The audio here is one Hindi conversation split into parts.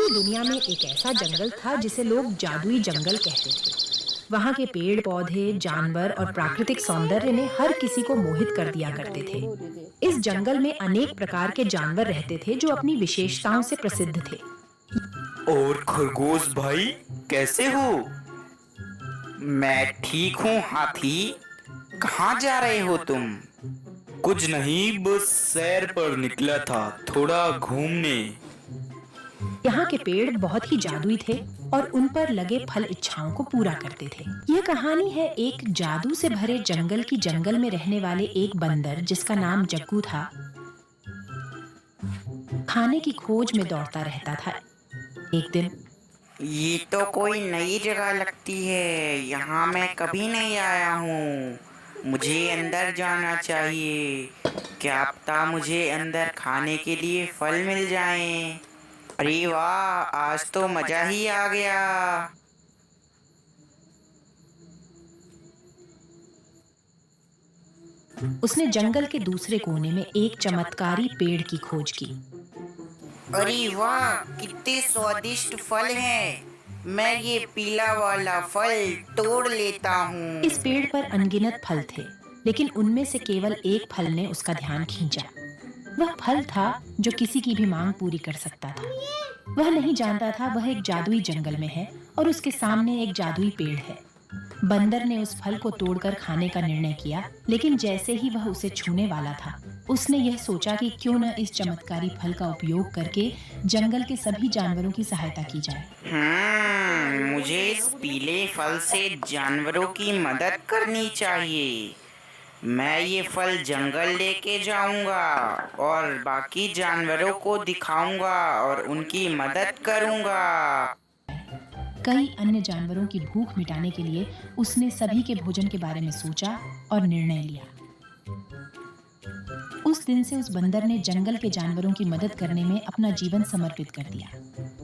पूरी दुनिया में एक ऐसा जंगल था जिसे लोग जादुई जंगल कहते थे। वहाँ के पेड़ पौधे, जानवर और प्राकृतिक सौंदर्य ने हर किसी को मोहित कर दिया करते थे। इस जंगल में अनेक प्रकार के जानवर रहते थे जो अपनी विशेषताओं से प्रसिद्ध थे। और खरगोश भाई, कैसे हो? मैं ठीक हूँ हाथी। कहाँ जा रहे हो तुम? कुछ नहीं, बस सैर पर निकला था, थोड़ा घूमने। यहाँ के पेड़ बहुत ही जादुई थे और उन पर लगे फल इच्छाओं को पूरा करते थे। यह कहानी है एक जादू से भरे जंगल में रहने वाले एक बंदर जिसका नाम जग्गू था। खाने की खोज में दौड़ता रहता था। एक दिन, ये तो कोई नई जगह लगती है, यहाँ मैं कभी नहीं आया हूँ। मुझे अंदर जाना चाहिए। क्या पता मुझे अंदर खाने के लिए फल मिल जाएं। अरे वाह, आज तो मजा ही आ गया। उसने जंगल के दूसरे कोने में एक चमत्कारी पेड़ की खोज की। अरे वाह, कितने स्वादिष्ट फल हैं। मैं ये पीला वाला फल तोड़ लेता हूँ। इस पेड़ पर अनगिनत फल थे, लेकिन उनमें से केवल एक फल ने उसका ध्यान खींचा। वह फल था जो किसी की भी मांग पूरी कर सकता था। वह नहीं जानता था वह एक जादुई जंगल में है और उसके सामने एक जादुई पेड़ है। बंदर ने उस फल को तोड़कर खाने का निर्णय किया, लेकिन जैसे ही वह उसे छूने वाला था, उसने यह सोचा कि क्यों न इस चमत्कारी फल का उपयोग करके जंगल के सभी जानवरों की सहायता की जाए। मुझे इस पीले फल से जानवरों की मदद करनी चाहिए। मैं ये फल जंगल लेके जाऊंगा और बाकी जानवरों को दिखाऊंगा और उनकी मदद करूंगा। कई अन्य जानवरों की भूख मिटाने के लिए उसने सभी के भोजन के बारे में सोचा और निर्णय लिया। उस दिन से उस बंदर ने जंगल के जानवरों की मदद करने में अपना जीवन समर्पित कर दिया।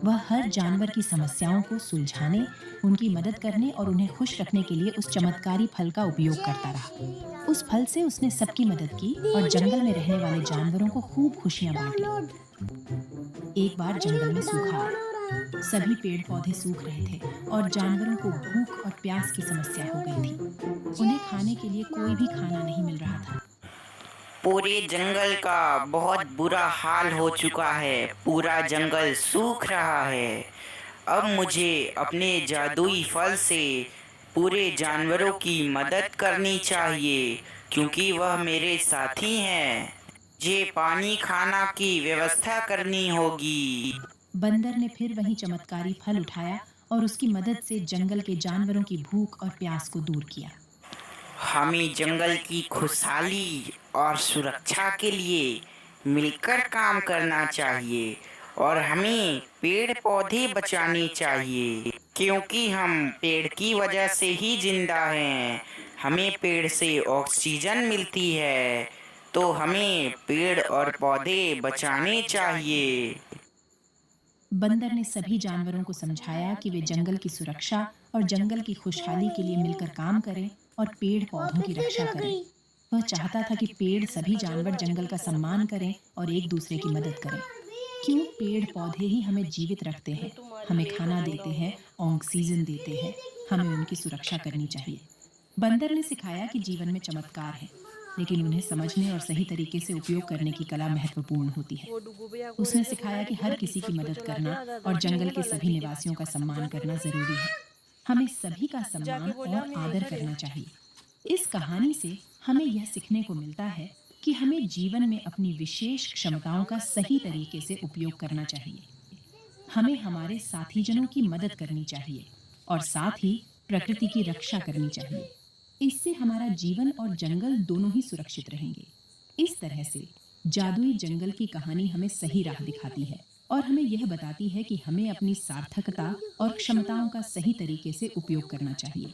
वह हर जानवर की समस्याओं को सुलझाने, उनकी मदद करने और उन्हें खुश रखने के लिए उस चमत्कारी फल का उपयोग करता रहा। उस फल से उसने सबकी मदद की और जंगल में रहने वाले जानवरों को खूब खुशियां बांटी। एक बार जंगल में सूखा आया। सभी पेड़ पौधे सूख रहे थे और जानवरों को भूख और प्यास की समस्या हो गई थी। उन्हें खाने के लिए कोई भी खाना नहीं मिल रहा था। पूरे जंगल का बहुत बुरा हाल हो चुका है। पूरा जंगल सूख रहा है। अब मुझे अपने जादुई फल से पूरे जानवरों की मदद करनी चाहिए, क्योंकि वह मेरे साथी हैं। मुझे पानी खाना की व्यवस्था करनी होगी। बंदर ने फिर वही चमत्कारी फल उठाया और उसकी मदद से जंगल के जानवरों की भूख और प्यास को दूर किया। हमें जंगल की खुशहाली और सुरक्षा के लिए मिलकर काम करना चाहिए और हमें पेड़ पौधे बचाने चाहिए, क्योंकि हम पेड़ की वजह से ही जिंदा हैं। हमें पेड़ से ऑक्सीजन मिलती है, तो हमें पेड़ और पौधे बचाने चाहिए। बंदर ने सभी जानवरों को समझाया कि वे जंगल की सुरक्षा और जंगल की खुशहाली के लिए मिलकर काम करें और पेड़ पौधों की रक्षा करें। वह चाहता था कि पेड़ सभी जानवर जंगल का सम्मान करें और एक दूसरे की मदद करें। क्यों पेड़ पौधे ही हमें जीवित रखते हैं, हमें खाना देते हैं, ऑक्सीजन देते हैं। हमें उनकी सुरक्षा करनी चाहिए। बंदर ने सिखाया कि जीवन में चमत्कार है, लेकिन उन्हें समझने और सही तरीके से उपयोग करने की कला महत्वपूर्ण होती है। उसने सिखाया कि हर किसी की मदद करना और जंगल के सभी निवासियों का सम्मान करना जरूरी है। हमें सभी का सम्मान और आदर करना चाहिए। इस कहानी से हमें यह सीखने को मिलता है कि हमें जीवन में अपनी विशेष क्षमताओं का सही तरीके से उपयोग करना चाहिए। हमें हमारे साथीजनों की मदद करनी चाहिए और साथ ही प्रकृति की रक्षा करनी चाहिए। इससे हमारा जीवन और जंगल दोनों ही सुरक्षित रहेंगे। इस तरह से जादुई जंगल की कहानी हमें सही राह दिखाती है और हमें यह बताती है कि हमें अपनी सार्थकता और क्षमताओं का सही तरीके से उपयोग करना चाहिए।